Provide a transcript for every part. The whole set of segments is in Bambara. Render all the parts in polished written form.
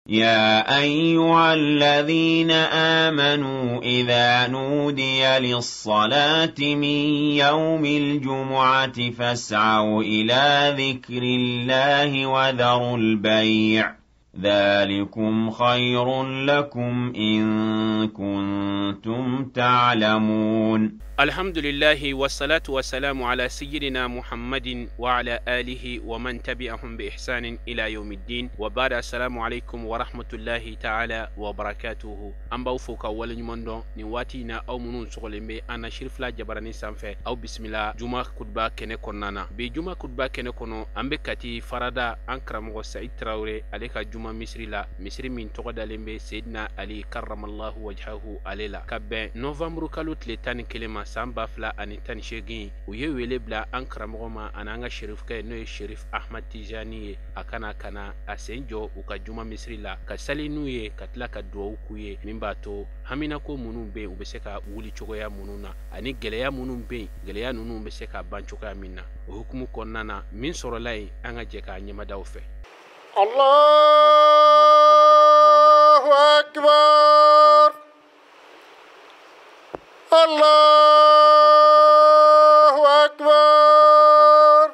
يا أيها الذين آمنوا إذا نودي للصلاة من يوم الجمعة فاسعوا إلى ذكر الله وذروا البيع ذلكم خير لكم إن كنتم تعلمون. الحمد لله والصلاة والسلام على سيدنا محمد وعلى آله ومن تبعهم بإحسان إلى يوم الدين وبعد. السلام عليكم ورحمة الله تعالى وبركاته. أم بوفوك أول نمندو نواتينا أو منون سغلمي أنا شرف لا جبراني سانفة أو بسم الله جمعة كتبا كنه كنانا بجمعة كتبا كنه كنو أم بكتي فردا أنكرم وسعيد تراوري عليك جمعة مصري لا مصري من تقدر لمبي سيدنا علي كرم الله وجهه عليلا كبه نوفمبر كالو تلتاني كلمة samba fla ani tan shegin uye wele bla an karamɔgɔ ma ananga sheriff kɛ no sheriff Ahmad Tijani ye akana kana asenjo u ka juma misri la ka sali nu ye ka tila ka duwawu ku ye min b'a to hamina ko munun be u be se ka wuli cogoya munun na ani gɛlɛya munun be gɛlɛya nunu be se ka ban cogoya min na o hukumu kɔnɔna na min sɔrɔla ye an ka jɛ ka ɲɛmadaw fɛ. Allahu akbar Allahu akbar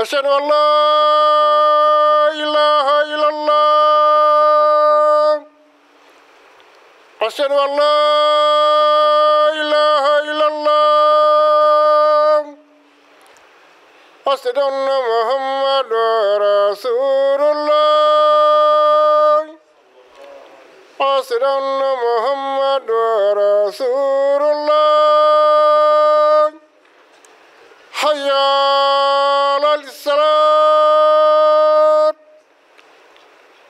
Ashhadu an la ilaha illallah Ashhadu an la ilaha illallah Ashhadu anna Muhammadan Rasulullah أشهد أن محمد رسول الله حي على الصلاة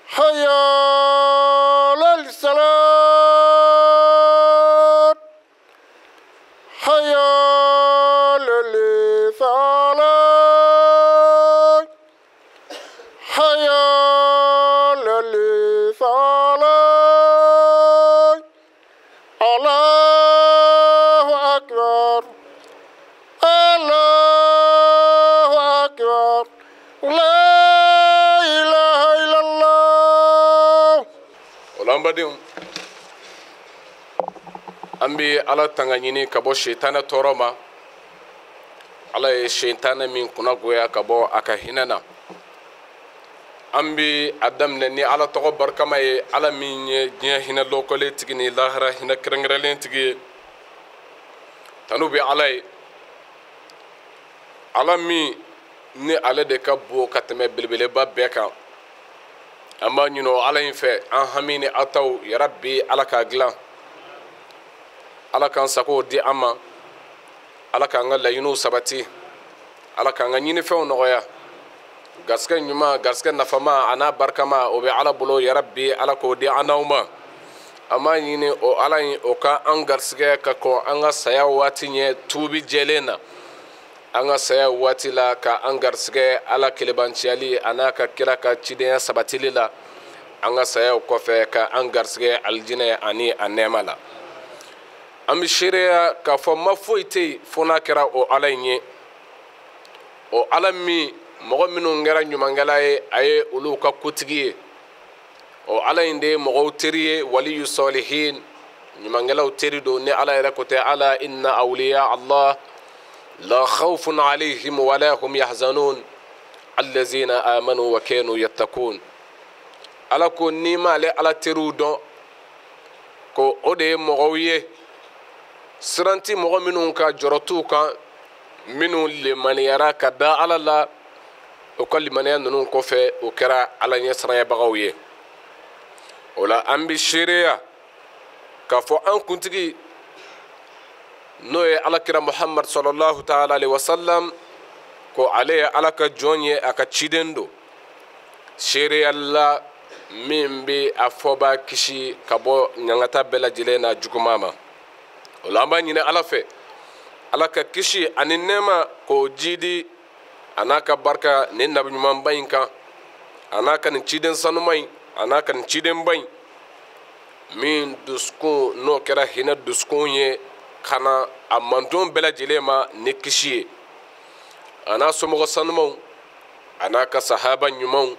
حي على الصلاة حي على الفلاح حي على الفلاح Allahu akbar Allahu akbar La ilaha illallah. Olambadim ambi ala tanganyini kabo shaytana toroma ala e shaytana min kuna goya kabo akahinana ambi adam ne ni ala togo barkama ye ala min nya hina lokole tigini lahara hina krengrelen tigi tanu bi ala mi ni ala de ka bo kateme belbele ba beka amma nyino ala infe an hamini ataw ya rabbi ala ka glan ala kan sako di amma ala kan ngala yinu sabati ala kan ngini fe onoya gaske nyuma gaske nafama ana barkama o be ala bolo ya rabbi ala ko di anauma amma nyini o ala o ka an gaske ka ko an ga saya wati nye tubi jelena an ga saya wati la ka an gaske ala kilibanciali ana ka kira ka ciden sabatili la an ga saya ko fe ka an gaske aljina ani anemala am shiriya ka fo mafoite fona kira o ala nye o ala mi mogo minnu ngara ɲumangala ye a ye olu ka kutigi ye o ala in de mogow teri ye waliyu salihin ɲumangalaw teri do ni ala yɛrɛ ko tɛ ala inna awliya allah la khawfun alayhim wala hum yahzanun allazina amanu wa kanu yattaqun ala ko ni ma ale ala teriw dɔn ko o de ye mogow ye siranti mogo minnu ka jɔrɔtu kan minnu lemaniyara ka da ala la o ka limaniya ninnu kɔfɛ o kɛra ala ɲɛsiranyabagaw ye o la an bi seereya k'a fɔ an kuntigi n'o ye alakira muhammad sallallahu ta'ala alaihi wasallam ko ale ye ala ka jɔn ye a ka ciden do seereya la min bɛ a fɔba kisi ka bɔ ɲangata bɛɛ lajɛlen na juguman ma o la an b'a ɲini ala fɛ ala ka kisi ani nɛɛma k'o jidi a n'a ka barika nin nabiɲumanba in kan a n'a ka nin ciden sanuma in a n'a ka nin cidenba in min dusukun n'o kɛra hinɛ dusukun ye ka na a manton bɛɛ lajɛlen ma ni kisi ye a n'a somɔgɔ sanumaw ana ka sahaba ɲumanw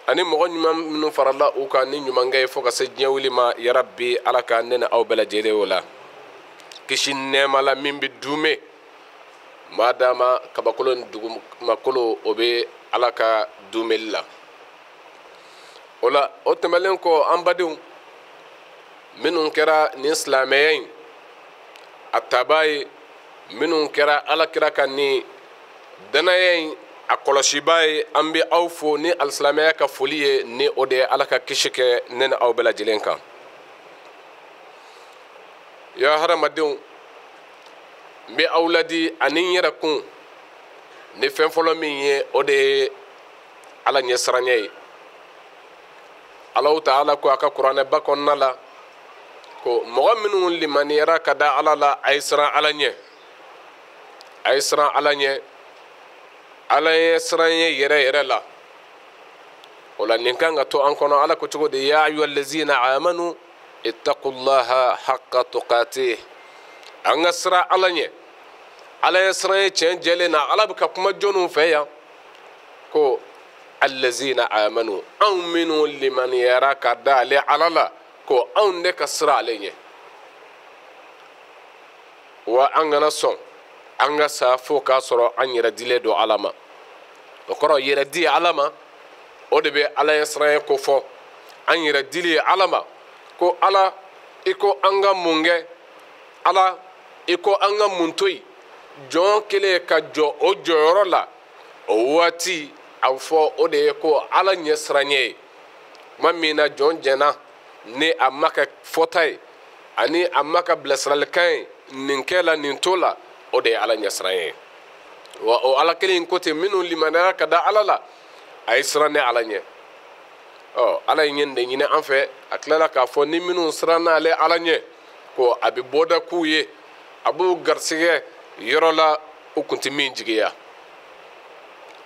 ani mɔgɔ ɲuman minnu farala u kan ni ɲumankɛ fo ka se diɲɛ wuli ma ya rabbi ala ka ne ni aw bɛɛ lajɛlen o la kisi nɛɛma la min bɛ duume maadama kabakolo ni dugumakolo o bɛ ala ka duumeli la o la o tɛmɛlen kɔ an badenw minnu kɛra nin silamɛya in a taabaa ye minnu kɛra alakira ka nin danaya in a kɔlɔsibaa ye an bɛ aw fo ni alisilamɛya ka foli ye ni o de ye ala ka kisi kɛ ne ni aw bɛɛ lajɛlen kan ya hadamadenw n bɛ aw ladi ani n yɛrɛ kun ni fɛn fɔlɔ min ye o de ye ala ɲɛsiranya ye Allahu ta'ala ko a ka kuranɛba kɔnɔna la ko mɔgɔ minnu limaniyara ka da ala la a ye siran ala ɲɛ a ye siran ala ɲɛ ala ye siran ye yɛrɛ yɛrɛ la o la nin kan ka to an kɔnɔ ala ko cogo di ya ayyuhallazina amanu ittaqullaha haqqa tuqatih an ka siran ala ɲɛ ala ye siran ye tiɲɛ jɛlen na ala bɛ ka kuma jɔnniw fɛ yan ko allazina amanu anw minnu limaniyara ka da ale ala la ko anw de ka siran ale ɲɛ wa an kana sɔn an ka sa fo k'a sɔrɔ an yɛrɛ dilen don ala ma o kɔrɔ yɛrɛ di ala ma o de bɛ ala ye siran ye ko fɔ an yɛrɛ dili ala ma ko ala i ko an ka mun kɛ ala i ko an ka mun to yen jɔn kelen ka jɔ o jɔyɔrɔ la o waati a fɔ o de ye ko ala ɲɛ siran ye tuma min na jɔn jɛnna ni a ma kɛ fɔta ye ani a ma ka bilasiralikan ye nin kɛ la nin to la o de ye ala ɲɛ siran ye wa o ala kelen ko ten minnu limaniyara ka da ala la a ye siran ni ala ɲɛ ala ye ɲɛ de ɲini an fɛ a tilala k'a fɔ ni minnu siran n'ale ala ɲɛ ko a bɛ bɔda k'u ye a b'u garisɛgɛ yɔrɔ la u kun tɛ min jigiya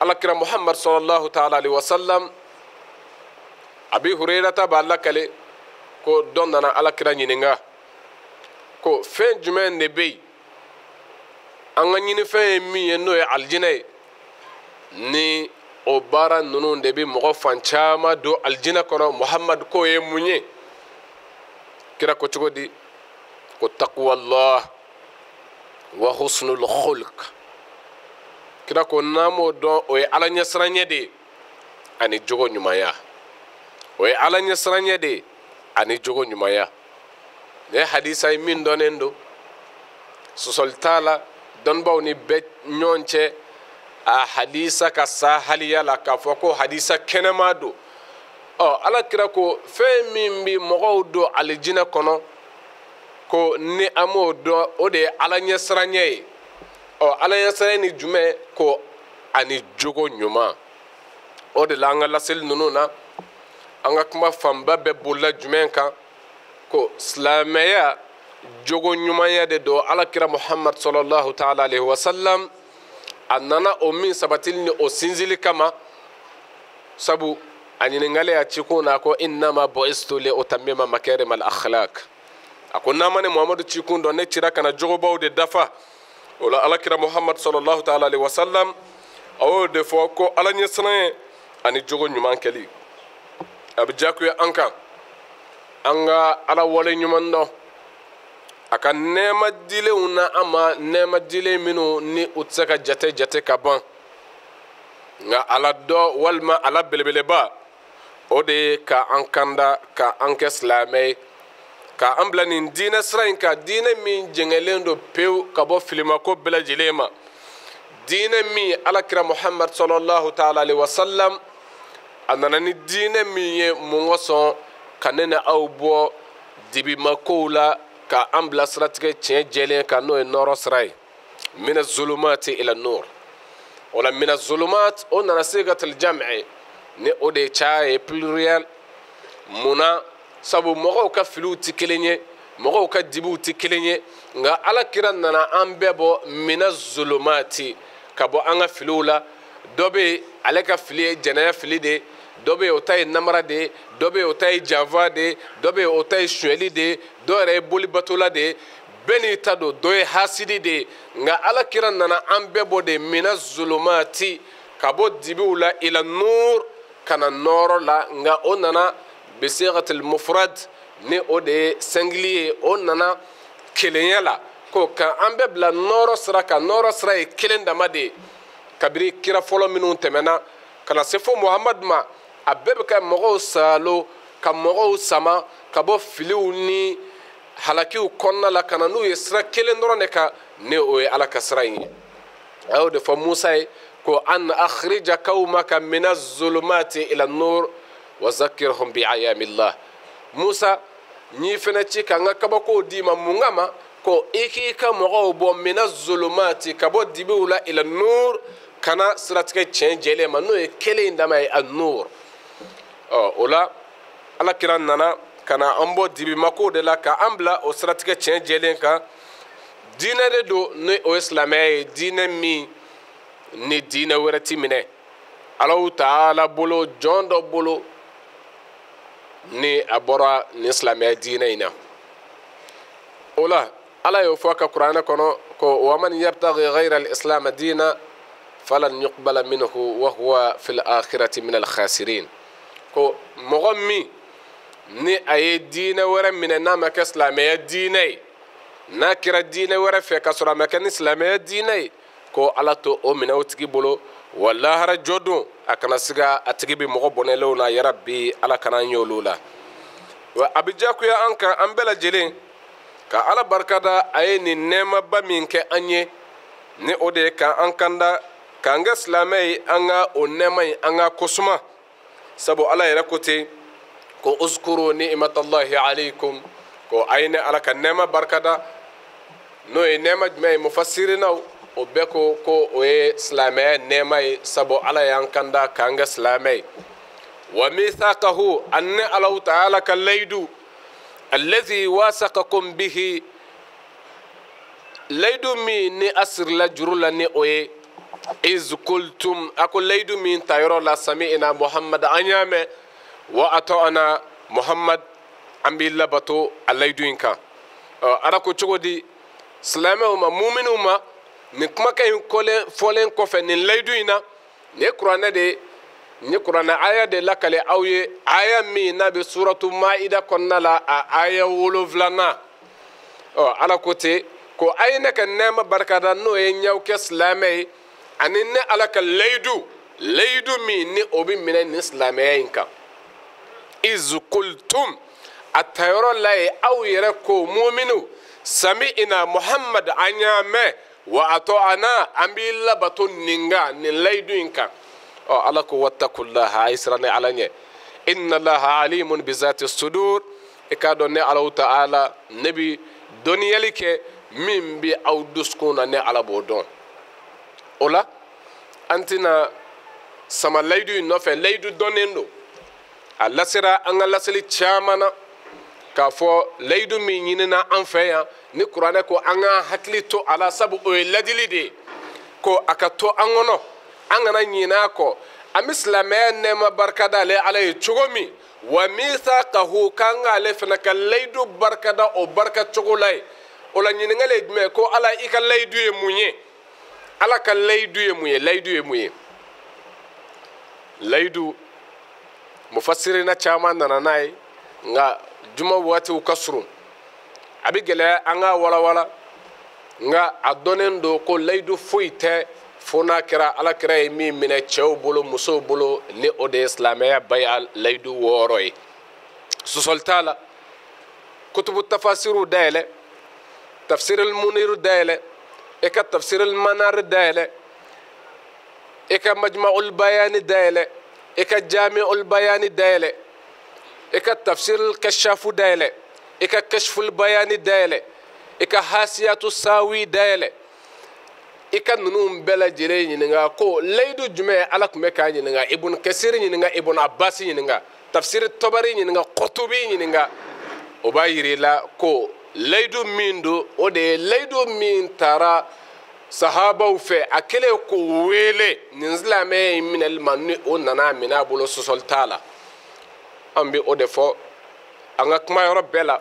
alakira muhammad sallallahu ta'ala alaihi wasallam abi hurairata b'a lakale ko dɔ nana alakira ɲininka ko fɛn jumɛn de bɛ yen an ka ɲinifɛn ye min ye n'o ye alijinɛ ye ni o baara ninnu de bɛ mɔgɔ fan caman don alijinɛ kɔnɔ muhammad k'o ye mun ye kira ko cogo di ko taqwallah wa husnul khulq kira ko n'an m'o dɔn o ye ala ɲɛsiranya de ye ani jogo ɲumanya o ye ala ɲɛsiranya de ye ani jogo ɲumanya ne hadisa ye min dɔnnen don sɔsɔli t'a la dɔnnibaw ni bɛɛ ɲɔgɔn cɛ a hadisa ka sa haliya la k'a fɔ ko hadisa kɛnɛma don ala kira ko fɛn min bɛ mɔgɔw don alijinɛ kɔnɔ ko ni an m'o dɔn o de ye ala ɲɛsiranya ye ala ɲɛsiranya ni jumɛn ko ani jogo ɲuman o de la an ka laseli ninnu na an ka kuma fanba bɛɛ bolila jumɛn kan ko silamɛya jogo ɲumanya de don alakira muhammad sallallahu ta'ala alaihi wasallam a nana o min sabatili ni o sinzili kama sabu a ɲininkali a cikun na ko innama bu'istu li utammima makarim al akhlaq a ko n'an ma ne muhamadu cikun dɔn ne cira kana jogobaw de dafa o la alakira muhammad sallallahu ta'ala alaihi wasallam a y'o de fɔ ko ala ɲɛsiran ani jogo ɲuman kɛli a bɛ diyagoya an kan an ka ala wale ɲuman dɔn a ka nɛɛma dilenw na an ma nɛɛma dilen minnu ni u tɛ se ka jate ka ban nka ala dɔ walima ala belebeleba o de ye ka an kanda ka an kɛ silamɛ ye ka an bila nin diinɛ sira in kan diinɛ min jɛngɛlen don pewu ka bɔ filimako bɛɛ lajɛlen ma diinɛ min alakira muhammad sallallahu ta'ala alaihi wasallam a nana ni diinɛ min ye mun ka sɔn ka ne ni aw bɔ dibimakow la ka an bila siratigɛ tiɲɛ jɛlen kan n'o ye nɔɔrɔ sira ye mina zulumati ila nur o la mina zulumat o nana sigatul jam'i ni o de caya ye pluriel munna sabu mɔgɔw ka filiw tɛ kelen ye mɔgɔw ka dibiw tɛ kelen ye nka alakira nana an bɛɛ bɔ mina zulumati ka bɔ an ka filiw la dɔ bɛ yen ale ka fili ye jɛnɛya fili de ye dɔ bɛ yen o ta ye namara de ye dɔ bɛ yen o ta ye janfa de ye dɔ bɛ yen o ta ye suɲɛli de ye dɔ yɛrɛ ye bolibatola de ye bɛɛ n'i ta don dɔ ye hasidi de ye nka alakira nana an bɛɛ bɔ de mina zulumati kabo dibiw la ila nur kana noro la nga onana bi sighatil mufrad ni o de singulier onana kelenya la ko ka ambe bla noro sra ka noro sra e kelen dama de kabiri kira folo minun temena kana sefo muhammad ma abebe ka mogo salo ka mogo sama kabo filiw ni halakiw konna la kana nu yesra kelen doro ne ka ne o ala kasra yi aw de fa musa ko an akhrija qaumaka min az-zulumati ila an-nur wa zakkirhum bi ayamillah musa ni fena ci kanga kaba ko dima mungama ko iki ka mogo bo min az-zulumati kabo dibiwla ila an-nur kana siratika chenjele manu e kele ndama an-nur ola ala kiran nana kana ambo dibi mako de la ka ambla o siratika chenjele ka dina de do ne o islamay dina mi ni dina werati mine Allah ta'ala bolo jondo bolo ni abora ni islamay dina ina ola ala yo foka qur'ana kono ko wa man yabtaghi ghayra al-islam dina falan yuqbala minhu wa huwa fil akhirati min al-khasirin ko mogommi ni ay dina wera mine na ma ka islamay dina na kira dina wera fe ka sura ma ka islamay dina ko ala to o mina otigi bolo wallahi ra jodo akana siga atigi bi mogo bonelo na ya rabbi ala kana nyolula wa abijaku ya anka ambela jele ka ala barkada ayeni nema ba minke anye ne ode ka ankanda ka nga islamai anga o nema anga kusuma sabo ala ya kote ko uzkuru ni'matallahi alaykum ko ayne ala ka nema barkada no e nema me mufassirina o beko ko o islamay nemay sabo ala yankanda kanga islamay wa mithaqahu anna Allah ta'ala kallaydu alladhi wasaqakum bihi laydu min ni asr la jurula ni oye iz qultum akul laydu min tayro la sami'na muhammad anyame wa ata'ana muhammad ambilla bato allaydu inka ara ko chogodi islamay ma mu'minu ma ni kuma kay folen ko fe ni layduina ne qur'ana de ni qur'ana aya de lakale awye aya mi nabi suratu maida konnala aya woloflana ala kote ko ayna kan nema barkada no e nyaw ke islamay aninne ala ka laydu mi ni obi minen islamay inka iz qultum atayro lay awyere ko mu'minu sami'na muhammad anyame wa ata'ana ambilla batun ninga ni laydu inka ala ko wattaqullaha aysrani alanye inna allaha alimun bi zati as-sudur ikado ne ala ta'ala nabi doniyalike min bi awduskuna ne ala bodon ola antina sama laydu no fe laydu donendo alla sira an alla sali chamana ka fo laydu mi nyina an feya ni qur'ana ko anga hakli to ala sabu o ladilide ko akato angono angana nyina ko amislame ne ma barkada le alay chugomi wa mithaqahu kanga le fenaka laydu barkada o barka chugulay ola nyina ngale me ko ala ika laydu e munye ala ka laydu e munye laydu mufassirina chama nananai nga juma wati ukasru abigele anga wala nga adonen do ko laydu fuite fona kira ala kira mi mine chew bolo muso bolo ni ode islamaya bayal laydu woroy susoltala kutubu tafasiru daile tafsir al munir daile eka tafsir al manar daile eka majma'ul bayan daile eka jami'ul bayan daile eka tafsir al kashaf daile eka kashful bayan daile eka hasiyatu sawi daile eka nunum bela jere nyinga ko laydu jume ala kume ka nyinga ibn kasir nyinga ibn abbas nyinga tafsir tabari nyinga qurtubi nyinga o bayiri la ko laydu mindu o de laydu min tara sahaba fe akele ko wele ninzlame min al manni o nana mina bolo sosol tala ambi o defo anga kuma yoro bela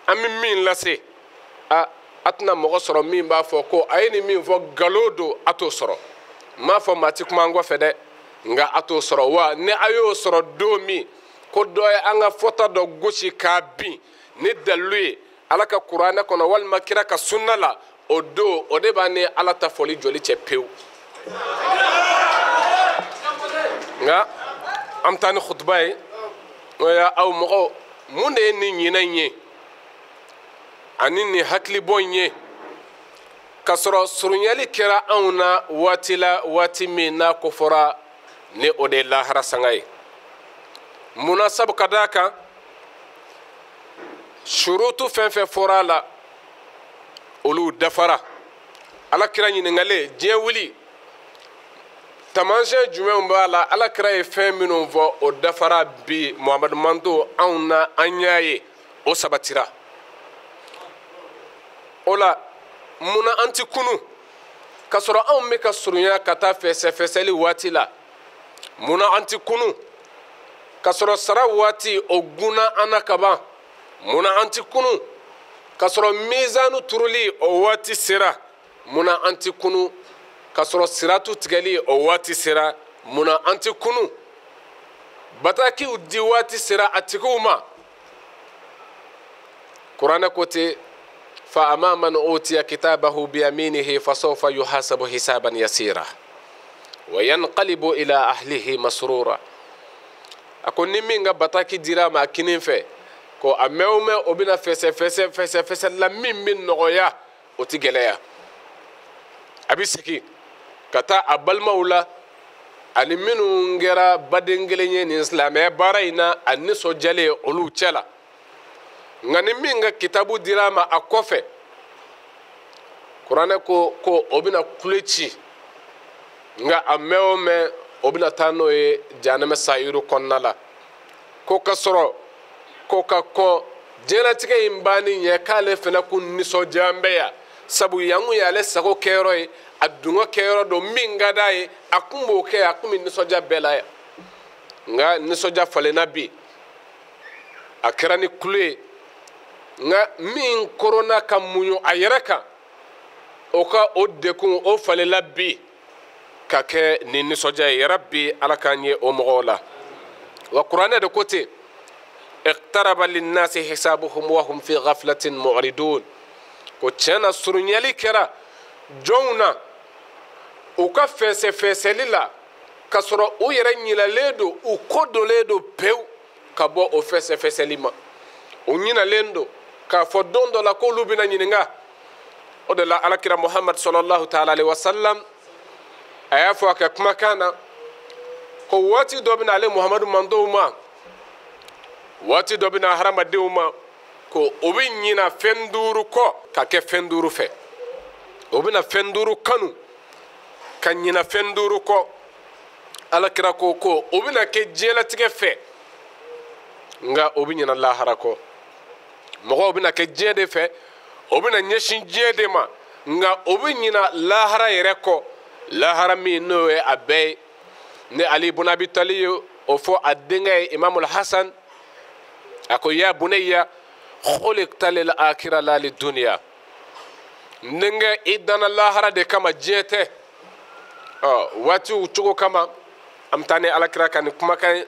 ami min lase atna mogo soro min ba fo ko ayni min fo galodo ato soro m'a fɔ maa ti kuma an kɔfɛ dɛ nka a t'o sɔrɔ wa ni a y'o sɔrɔ don min ko dɔ ye an ka fɔta dɔ gosi k'a bin ni dalilu ye ala ka kuranɛ kɔnɔ walima kira ka sunna la o don o de b'a ni ala ta fɔli jɔli cɛ pewu nka an bɛ taa ni khutuba ye o ye aw mɔgɔw mun de ye nin ɲinɛ in ye ani nin hakilibɔ in ye k'a sɔrɔ surunyali kɛra anw na waati la waati min n'a kofɔra ni o de ye lahara sanga ye munna sabu ka d'a kan surutu fɛn fɛn fɔra a la olu dafara alakira ɲininkali diɲɛ wuli taamasiyɛn jumɛnw b'a la alakira ye fɛn minnu fɔ o dafara bi muhamadu manto anw na an y'a ye o sabatira o la munna an ti kunu k'a sɔrɔ anw bɛ ka surunya ka taa fɛsɛfɛsɛli waati la munna an ti kunu k'a sɔrɔ sara waati o gunna an na ka ban munna an ti kunu k'a sɔrɔ mizanu turuli o waati sera munna an ti kunu k'a sɔrɔ siratu tigɛli o waati sera munna an ti kunu batakiw di waati sera a tigiw ma kuranɛ ko ten fa amma man utiya kitabahu biyaminihi fasawfa yuhasabu hisaban yasira wa yanqalibu ila ahlihi masrura a ko ni min ka bataki dira ma kinin fɛ ko a mɛn o mɛn o bɛna fɛsɛfɛsɛ la min bɛ nɔgɔya o tɛ gɛlɛya a bɛ segin ka taa a balimaw la ani minnu kɛra baden kelen ye nin silamɛya baara in na a nisɔndiyalen olu cɛ la nka ni min ka kitabu dira ma a kɔfɛ kuranɛ ko o bɛna kule ci nka a mɛn o mɛn o bɛna taa n'o ye jahanɛmɛ sayiru kɔnɔna la ko ka sɔrɔ ko ka kɔn diɲɛlatigɛ in banni ɲɛ k'ale fana kun nisɔndiya bɛ yan sabu yan kun y'ale sago kɛyɔrɔ ye a dungɔ kɛyɔrɔ don min ka d'a ye a kun b'o kɛ a kun bɛ nisɔndiya bɛɛ la yan nka nisɔndiya falenna bi a kɛra ni kule ye nka min koronna ka muɲu a yɛrɛ kan o ka o dekun o falenla bi ka kɛ ni nisɔndiya ye yarabi ala k'an ye o mɔgɔw la wa kuranɛ de ko ten iqtaraba linnasi hisabuhum wa hum fi ghaflatin mu'ridun ko tiɲɛna surunyali kɛra jɔnw na u ka fɛsɛfɛsɛli la k'a sɔrɔ u yɛrɛ ɲinalen don u kodolen don pewu ka bɔ o fɛsɛfɛsɛli ma u ɲinalen don k'a fɔ don dɔ la k'olu bɛna ɲininka o de la alakira muhammad sallallahu ta'ala alaihi wa sallam a y'a fɔ a ka kumakan na ko waati dɔ bɛna ale muhamadu mantow ma waati dɔ bɛna hadamadenw ma ko o bɛ ɲina fɛn duuru kɔ ka kɛ fɛn duuru fɛ o bɛna fɛn duuru kanu ka ɲina fɛn duuru kɔ alakira ko o bɛna kɛ diɲɛlatigɛ fɛ nka o bɛ ɲina lahara kɔ mɔgɔw bɛna kɛ diɲɛ de fɛ o bɛna ɲɛsin diɲɛ de ma nka o bɛ ɲina lahara yɛrɛ kɔ lahara min n'o ye a bɛɛ ye ni ali ibn abi talib ye o fɔ a denkɛ ye imamul hasan a ko ya bunayya khuliqta lil akhirah la lid dunya ndenkɛ i danna lahara de kama diɲɛ tɛ waatiw cogo kama an bɛ taa ni alakira ka nin kumakan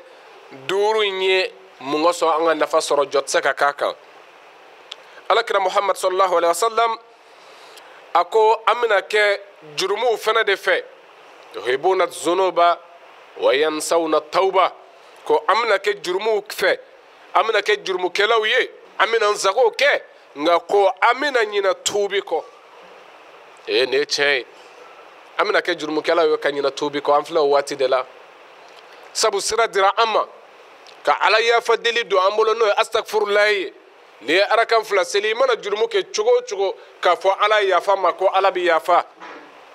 duuru in ye mun ka sɔn an ka nafa sɔrɔ jɔ tɛ se ka k'a kan alakira muhammad sallallahu alaihi wa sallam a ko an bɛna kɛ jurumuw fana de fɛ yuhibbuna zunuba wa yansawna tawba ko an bɛna kɛ jurumuw fɛ an bɛna kɛ jurumukɛlaw ye an bɛna nsagow kɛ nka ko an bɛna ɲina tuubi kɔ nin ye tiɲɛ ye an bɛna kɛ jurumukɛlaw ye ka ɲina tuubi kɔ an filɛ o waati de la sabu sira dira an ma ka ala yafa deli don an bolo n'o ye astagfirulahi ye n'i ye arakan fila seli i mana jurumu kɛ cogo o cogo k'a fɔ ala yafa ma ko ala bɛ yafa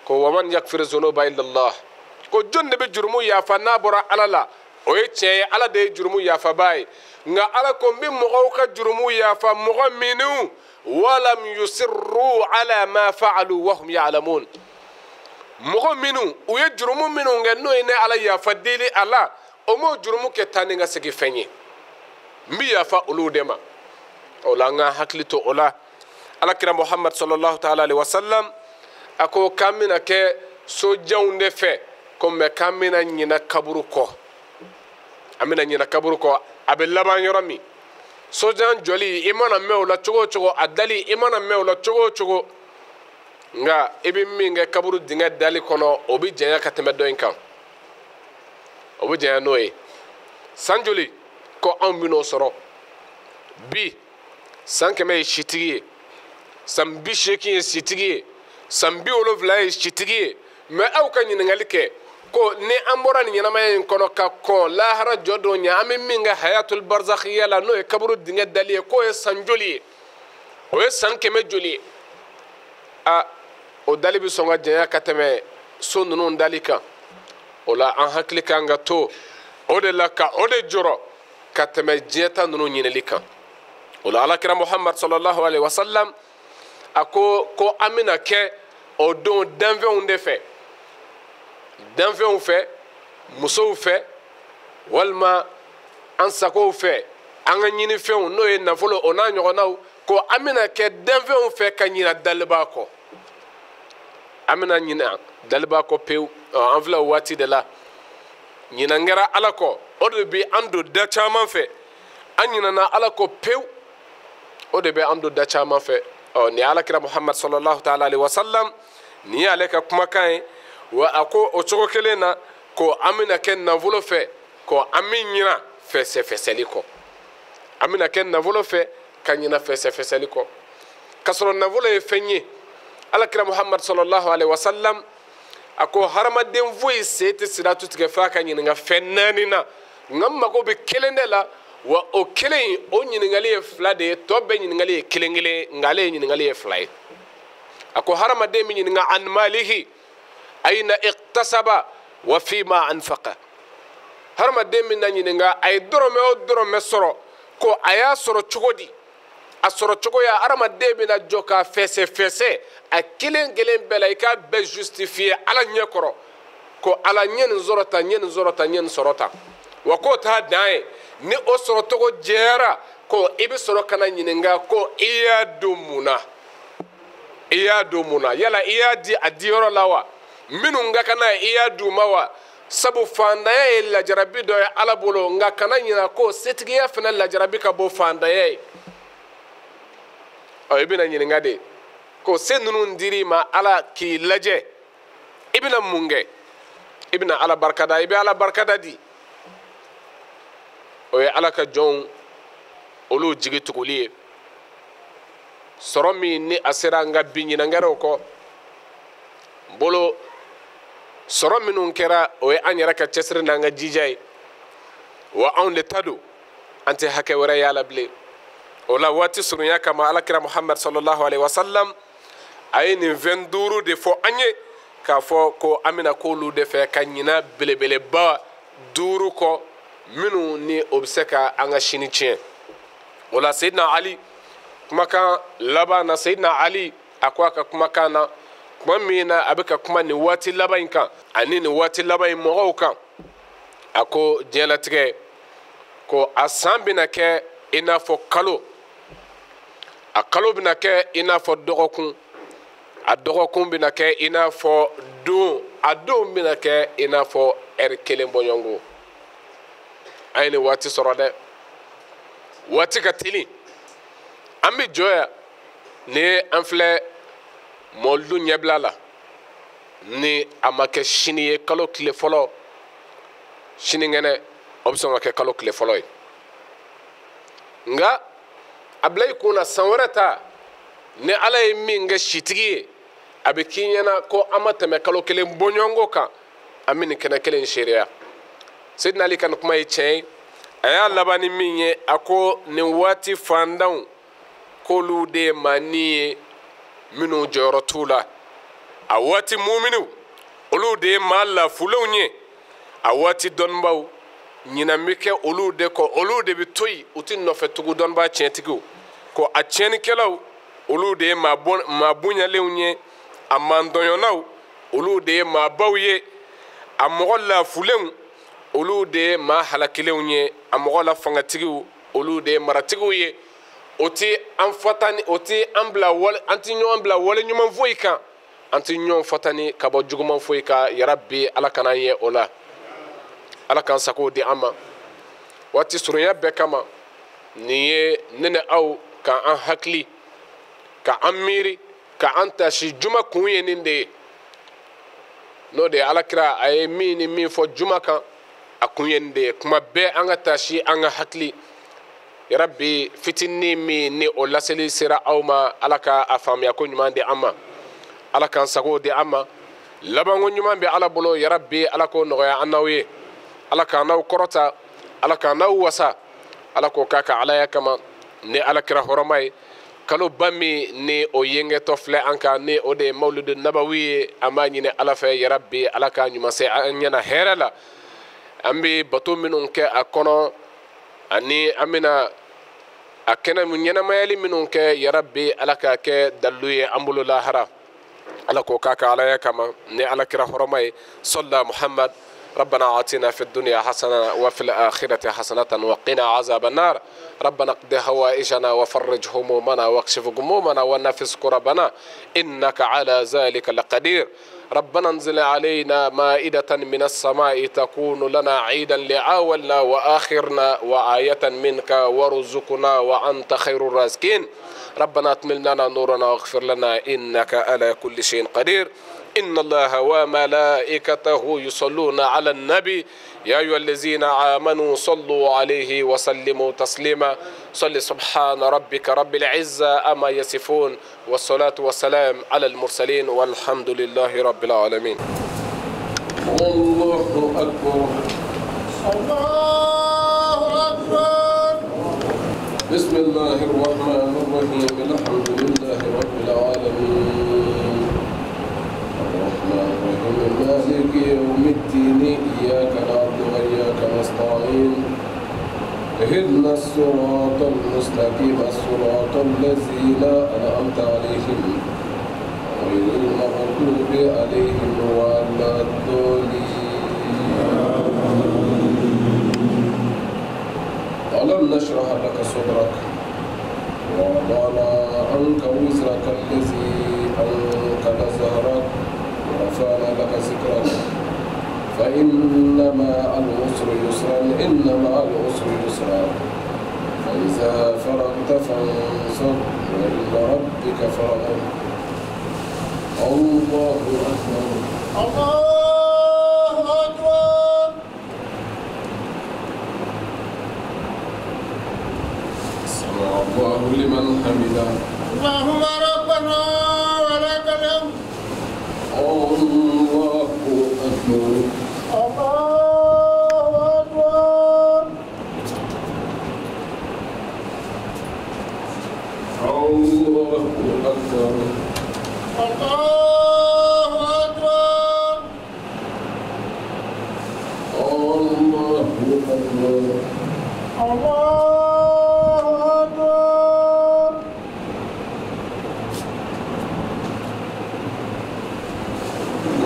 ko waman yakfir zunuba illa Allah ko jɔn de bɛ jurumu yafa n'a bɔra ala la o ye tiɲɛ ye ala de ye jurumu yafabaa ye nka ala ko n bɛ mɔgɔw ka jurumu yafa mɔgɔ minnu walam yusirru ala ma fa'alu wa hum ya'lamun mɔgɔ minnu u ye jurumu minnu kɛ n'o ye ne ala yafa deli a la o m'o jurumu kɛ taa ni ka segin fɛn ye n bɛ yafa olu de ma o la an ka hakili to o la alakira muhammad sallallahu ta'ala alaihi wa sallam a ko k'an bɛna kɛ sojanw de fɛ ko mɛ k'an bɛna ɲina kaburu kɔ an bɛna ɲina kaburu kɔ a bɛ laban yɔrɔ min sojan jɔli i mana mɛn o la cogo o cogo a dali i mana mɛn o la cogo o cogo nka i bɛ min kɛ kaburu dingɛ dali kɔnɔ o bɛ janya ka tɛmɛ dɔ in kan o bɛ janya n'o ye san joli ko anw bɛn'o sɔrɔ bi san 100 ye sitigi ye san 80 ye sitigi ye san 70 ye sitigi ye mɛ aw ka ɲininkali kɛ ko ni an bɔra nin ɲɛnamaya in kɔnɔ ka kɔn lahara jɔ don ɲɛ an bɛ min kɛ hayatul barzakhiya la n'o ye kaburu dingɛ dali ye k'o ye san joli ye o ye san 100 joli ye o dali bɛ sɔn ka janya ka tɛmɛ so ninnu dali kan o la an hakili kan ka to o de la ka o de jɔrɔ ka tɛmɛ diɲɛ ta ninnu ɲinili kan o la alakira muhammad sallallahu alaihi wasallam a ko an bɛna kɛ o don danfɛnw de fɛ danfɛnw fɛ musow fɛ walima an sagow fɛ an ka ɲinifɛnw n'o ye nafolo o n'a ɲɔgɔnnaw ko an bɛna kɛ danfɛnw fɛ ka ɲina daliba kɔ an bɛna ɲina daliba kɔ pewu an filɛ o waati de la ɲinan kɛra ala kɔ o de bɛ an don da caman fɛ an ɲinana ala kɔ pewu o de bɛ an don da caman fɛ nin ye alakira muhammad sallallahu ta'ala alaihi wasallam nin ye ale ka kumakan ye wa a ko o cogo kelen na ko an bɛna kɛ nafolo fɛ ko an bɛ ɲina fɛsɛfɛsɛli kɔ an bɛna kɛ nafolo fɛ ka ɲina fɛsɛfɛsɛli kɔ k'a sɔrɔ nafolo ye fɛn ye alakira muhammad sallallahu alaihi wasallam a ko hadamaden foyi se tɛ siratu tigɛ f'a ka ɲininka fɛn 4 na nka mago bɛ kelen de la wa o kelen o ɲininkali ye 2 de ye tɔ bɛɛ ɲininkali ye kelen kelen nka ale ye ɲininkali ye 2 ye a ko hadamaden bɛ ɲininka an malihi ayna iqtasaba wa fima anfaqa hadamaden bɛ na ɲininka a ye dɔrɔmɛ o dɔrɔmɛ sɔrɔ ko a y'a sɔrɔ cogo di a sɔrɔ cogoya hadamaden bɛ na jɔ k'a fɛsɛ a kelen kelen bɛɛ la i k'a bɛɛ justifier ala ɲɛ kɔrɔ ko ala ɲɛ nin sɔrɔ tan ɲɛ nin sɔrɔ tan ɲɛ nin sɔrɔ tan wa k'o t'a dan ye ni o sɔrɔ cogo jɛra ko i bɛ sɔrɔ ka na ɲininka ko i y'a don mun na i y'a don mun na yala i y'a di a diyɔrɔ la wa minnu ka kan n'a ye i y'a d'u ma wa sabu fantanya ye lajarabi dɔ ye ala bolo nka kana ɲina ko setigiya fana lajarabi ka bɔ fantanya ye i bɛna ɲininka de ko se ninnu dir'i ma ala k'i lajɛ i bɛna mun kɛ i bɛna ala barikada i bɛ ala barikada di o ye ala ka jɔnw olu jigi tuguli ye sɔrɔ min ni a sera an ka bi ɲinankɛrɛw kɔ bolo sɔrɔ minnu kɛra o ye an yɛrɛ ka cɛsiri n'an ka jija ye wa anw de ta don an tɛ hakɛ wɛrɛ y'a la bilen o la waati surunya kama alakira muhammad sallallahu alaihi wasallam a ye nin 25 de fɔ an ye k'a fɔ ko an bɛna k'olu de fɛ ka ɲina belebeleba 5 kɔ minnu ni o bɛ se ka an ka sini tiɲɛ o la seyidina ali kumakan laban na seyidina ali a ko a ka kumakan na kuma min na a bɛ ka kuma nin waati laban in kan ani nin waati laban in mɔgɔw kan a ko diɲɛlatigɛ ko a san bɛna kɛ i n'a fɔ kalo a kalo bɛna kɛ i n'a fɔ dɔgɔkun a dɔgɔkun bɛna kɛ i n'a fɔ don a don bɛna kɛ i n'a fɔ ɛri 1 bɔɲɔngo an ye nin waati sɔrɔ dɛ waati ka teli an bɛ jɔ yan ni an filɛ mɔlidu ɲɛbila la ni a ma kɛ sini ye kalo tile fɔlɔ sinikɛnɛ o bɛ sɔn ka kɛ kalo tile fɔlɔ ye nka a bila i kun na san wɛrɛ ta ni ala ye min kɛ sitigi ye a bɛ k'i ɲɛna ko an ma tɛmɛ kalo 1 bɔɲɔngo kan an bɛ nin kɛnɛ kelen seereya seyidina ali ka nin kuma ye tiɲɛ ye a y'a laban ni min ye a ko nin waati fantanw k'olu de ye maani ye minnu jɔyɔrɔ t'u la a waati muminiw olu de ye maa lafulenw ye a waati dɔnnibaw ɲinan bɛ kɛ olu de kɔ olu de bɛ to yen u tɛ nɔfɛ tugu dɔnniba tiɲɛtigiw ko a tiɲɛnikɛlaw olu de ye maa bonyalenw ye a mandɔɲɔnaw olu de ye maabaw ye a mɔgɔ lafulenw olu de ye maa halakilenw ye a mɔgɔ la fangatigiw olu de ye maratigiw ye o tɛ an fata ni o tɛ an bila wale an tɛ ɲɔgɔn bila wale ɲuman foyi kan anti ɲɔn fatani ka bɔ juguman foyi ka yarabi ala kana ye o la ala kan sago di an ma waati surunya bɛɛ kama nin ye ne ni aw ka an hakili ka an miiri ka an tasi juma kun ye nin de ye n'o de ye alakira a ye min ni min fɔ juma kan a kun ye nin de ye kuma bɛɛ an ka tasi an ka hakili yarabi fitinin min ni o laseli sera aw ma ala ka a faamuya ko ɲuman di an ma ala kan sago di an ma labanko ɲuman bɛ ala bolo yarabi ala k'o nɔgɔya an n'aw ye ala k'an n'aw kɔrɔta ala k'an n'aw wasa ala k'o k'a ka alaya kama ni alakira hɔrɔma ye kalo ba min ni o yengɛtɔ filɛ an kan ni o de ye mawlidu nabawi ye an b'a ɲini ala fɛ yarabi ala ka ɲuman se an ɲɛna hɛrɛ la an bɛ bato minnu kɛ a kɔnɔ ani an bɛna a kɛnɛ ɲɛnamayali minnu kɛ yarabi ala ka kɛ dalilu ye an bolo lahara ala k'o k'a ka alaya kama ni alakira hɔrɔma ye sɔlila muhammad ربنا آتنا في الدنيا حسنة وفي الآخرة حسنة وقنا عذاب النار ربنا اقض هوائجنا وفرج همومنا واكشف غمومنا ونفس كربنا إنك على ذلك لقدير ربنا انزل علينا مائدة من السماء تكون لنا عيدا لأولنا وآخرنا وآية منك وارزقنا وأنت خير الرازقين ربنا اتمم لنا نورنا واغفر لنا إنك على كل شيء قدير إن الله وملائكته يصلون على النبي يا أيها الذين آمنوا صلوا عليه وسلموا تسليما صل سبحان ربك رب العزة أما يصفون والصلاة والسلام على المرسلين والحمد لله رب العالمين. الله أكبر الله أكبر بسم الله الرحمن الرحيم الحمد لله رب العالمين مالك يوم الدين إياك نعبد وإياك نستعين اهدنا الصراط المستقيم صراط الذين أنعمت عليهم غير المغضوب عليهم ولا الضالين. ألم نشرح لك صدرك ووضعنا عنك وزرك الذي أنقض ظهرك ورفعنا لك ذكرك فإن مع العسر يسرا إن مع العسر يسرا فإذا فرغت فانصب وإلى ربك فارغب. الله أكبر الله أكبر. سمع الله لمن حمده اللهم ربنا ولك الحمد. الله أكبر الله أكبر الله أكبر الله أكبر الله أكبر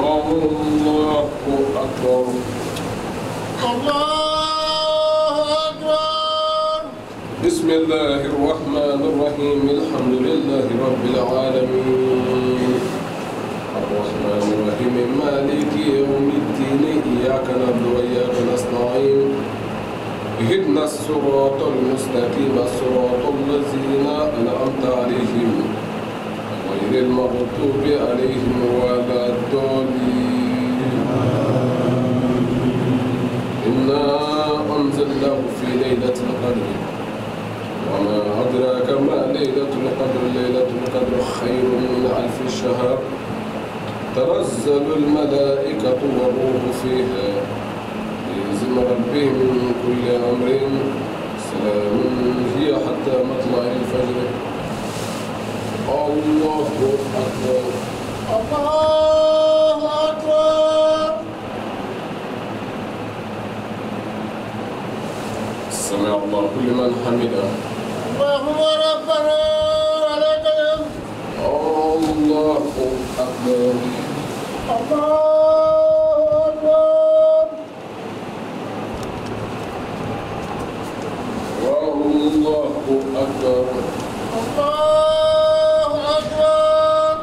الله الله أكبر الله أكبر. بسم الله الرحمن الرحيم الحمد لله رب العالمين الرحمن الرحيم مالك يوم الدين إياك نعبد وإياك نستعين اهدنا الصراط المستقيم صراط الذين أنعمت عليهم غير المغضوب عليهم ولا الضالين. إنا أنزلناه في ليلة القدر وما أدراك ما ليلة القدر ليلة القدر خير من 1000 شهر تنزل الملائكة والروح فيها بإذن ربهم من كل أمر سلام هي حتى مطلع الفجر. الله أكبر الله أكبر. سمع الله لمن حمده اللهم ربنا ولك الحمد. الله أكبر الله أكبر والله أكبر الله أكبر.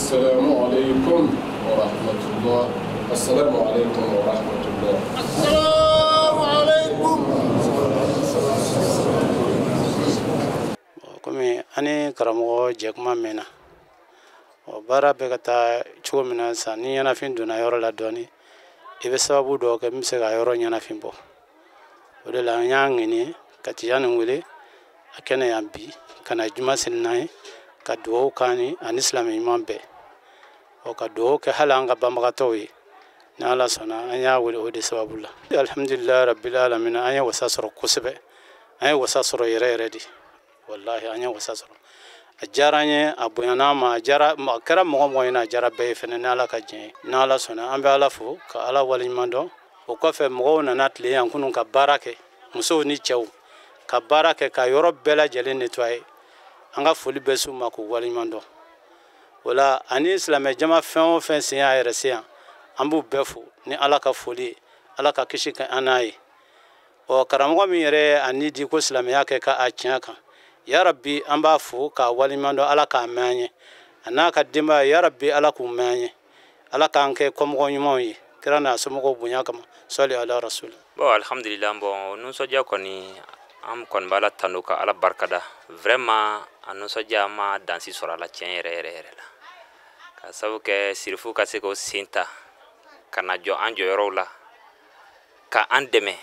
السلام عليكم ورحمة الله. السلام عليكم ورحمة الله. السلام عليكم. Kumi ani karamɔgɔ jɛkuma mɛnna o baara bɛ ka taa cogo min na sisan ni ɲɛnafin donna yɔrɔ la dɔɔni i bɛ sababu dɔ kɛ min bɛ se ka yɔrɔ ɲɛnafin bɔ o de la an y'a ŋɛni ka Tijani wele a kɛnɛ yan bi ka na juma seli n'an ye ka dugawu k'an ye ani silamɛ ɲuman bɛɛ ka dugawu kɛ hali an ka banbagatɔw ye ni Ala sɔnna an y'a wele o de sababu la. Alhamdulilahi rabbil alamin an ye wasa sɔrɔ kosɛbɛ an ye wasa sɔrɔ yɛrɛ yɛrɛ de wallahi an ye wasa sɔrɔ a diyara an ye a bonyana ma a kɛra mɔgɔ mɔgɔ ɲɛna a diyara bɛɛ ye fɛnɛ ni Ala ka diɲɛ ye ni Ala sɔnna an bɛ Ala fo ka Ala waleɲuman dɔn o kɔfɛ mɔgɔw nana tile yan kunun ka baara kɛ musow ni cɛw ka baara kɛ ka yɔrɔ bɛɛ lajɛlen nettoyer an ka foli bɛ s'u ma k'u waleɲuman dɔn o la ani silamɛ jama fɛn o fɛn sen y'a yɛrɛ se yan an b'u bɛɛ fo ni Ala ka foli ye Ala ka kisi kɛ an n'a ye karamɔgɔ min yɛrɛ a ni di ko silamɛya kɛ ka a tiɲɛ kan ya rabbi an b'a fo k'a waleɲuman dɔn Ala k'a mɛn an ye a n'a ka denbaya ya rabbi Ala k'u mɛn an ye Ala k'an kɛ kɔmɔgɔ ɲumanw ye kira n'a somɔgɔw bonya kama sɔli ala rasul. Bon alhamdulillah bon nusɔdiya kɔni an kɔni b'a la tanu ka Ala barikada vraiment a nusɔdiya ma dansi sɔrɔ a la tiɲɛ yɛrɛ la ka sabu kɛ sirifu ka se k'o sen ta ka na jɔ an jɔyɔrɔw la ka an dɛmɛ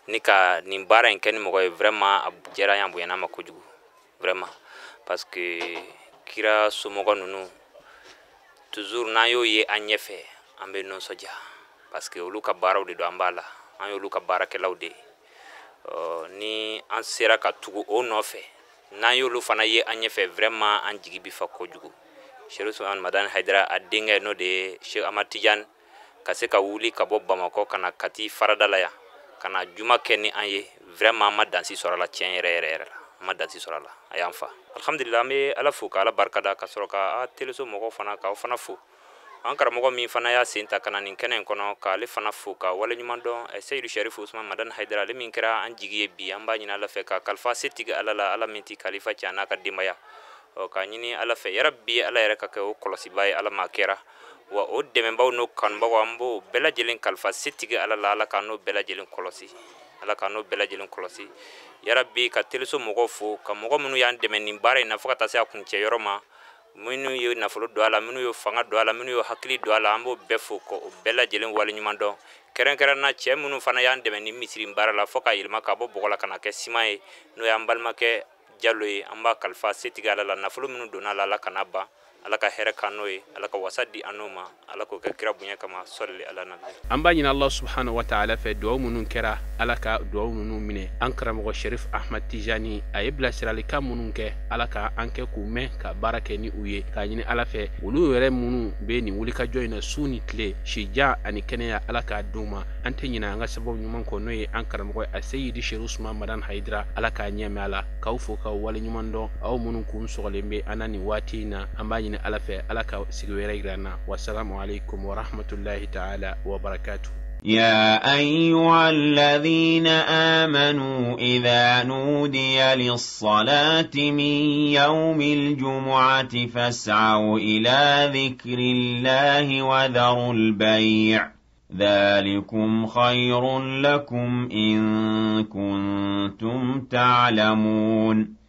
ni ka nin baara in kɛ ni mɔgɔ ye vraiment a diyara an bonyana ma kojugu vraiment parce que kira somɔgɔ ninnu toujours n'an y'o ye an ɲɛfɛ an bɛ nisɔndiya parce que olu ka baaraw de don an b'a la an y'olu ka baarakɛlaw de ni an sera ka tugu o nɔfɛ n'an y'olu fana ye an ɲɛfɛ vraiment an jigi bi fa kojugu Sheikh Usman Madani Haidara a denkɛ n'o de ye Sheikh Ahmad Tijani ka se ka wuli ka bɔ Bamakɔ ka na Kati farada la yan ka na juma kɛ ni an ye vraiment an ma dansi sɔrɔ a la tiɲɛ yɛrɛ la an ma dansi sɔrɔ a la a y'an fa alhamdulillah an bɛ Ala fo ka Ala barikada ka sɔrɔ ka teleso mɔgɔw fana k'aw fana fo an karamɔgɔ min fana y'a sen ta ka na nin kɛnɛ in kɔnɔ k'ale fana fo ka waleɲuman dɔn Seyidu Sharif Usman Madani Haidara ale min kɛra an jigi ye bi an b'a ɲini Ala fɛ ka kalifa setigi Ala la Ala min ti kalifa cɛ n'a ka denbaya k'a ɲini Ala fɛ yarabi Ala yɛrɛ ka kɛ o kɔlɔsiba ye Ala ma kɛra wa o dɛmɛbaw n'o kanubagaw an b'o bɛɛ lajɛlen kalifa setigi Ala la Ala ka n'o bɛɛ lajɛlen kɔlɔsi Ala ka n'o bɛɛ lajɛlen kɔlɔsi yarabi ka teleso mɔgɔw fo ka mɔgɔ minnu y'an dɛmɛ nin baara in na fo ka taa se a kuncɛ yɔrɔ ma minnu ye nafolo don a la minnu ye fanga don a la minnu ye hakili don a la an b'o bɛɛ fo ko o bɛɛ lajɛlen waleɲuman dɔn kɛrɛnkɛrɛnna cɛ minnu fana y'an dɛmɛ ni misiri baara la fo ka yɛlɛma ka bɔ bɔgɔ la ka na kɛ siman ye n'o y'an balimakɛ Jalo ye an b'a kalifa setigi Ala la nafolo minnu donna a la Ala kana ban Ala ka hɛrɛ kan n'o ye Ala ka wasa di an n'o ma Ala k'o kɛ kira bonya kama sɔli ala nabi an b'a ɲini Allah subhanahu wa ta'ala fɛ duwawu minnu kɛra Ala ka duwawu ninnu minɛ an karamɔgɔ Sherif Ahmad Tijani a ye bilasiralikan minnu kɛ Ala ka an kɛ k'u mɛn ka baara kɛ ni u ye k'a ɲini Ala fɛ olu yɛrɛ minnu bɛ nin wulikajɔ in na su ni tile sijan ani kɛnɛya Ala k'a d'u ma an tɛ ɲinɛ an ka sababu ɲuman kɔ n'o ye an karamɔgɔ a Seyidi Sheikh Usman Madani Haidara Ala k'a ɲɛmɛ a la k'aw fo k'aw waleɲuman dɔn aw minnu kun sɔgɔlen bɛ an na nin waati in na an b'a ɲini Ala fɛ Ala ka sigi wɛrɛ jira an na wassalamu alaikum wa rahmatullahi ta'ala wa barakatuh. يا أيها الذين آمنوا إذا نودي للصلاة من يوم الجمعة فاسعوا إلى ذكر الله وذروا البيع ذلكم خير لكم إن كنتم تعلمون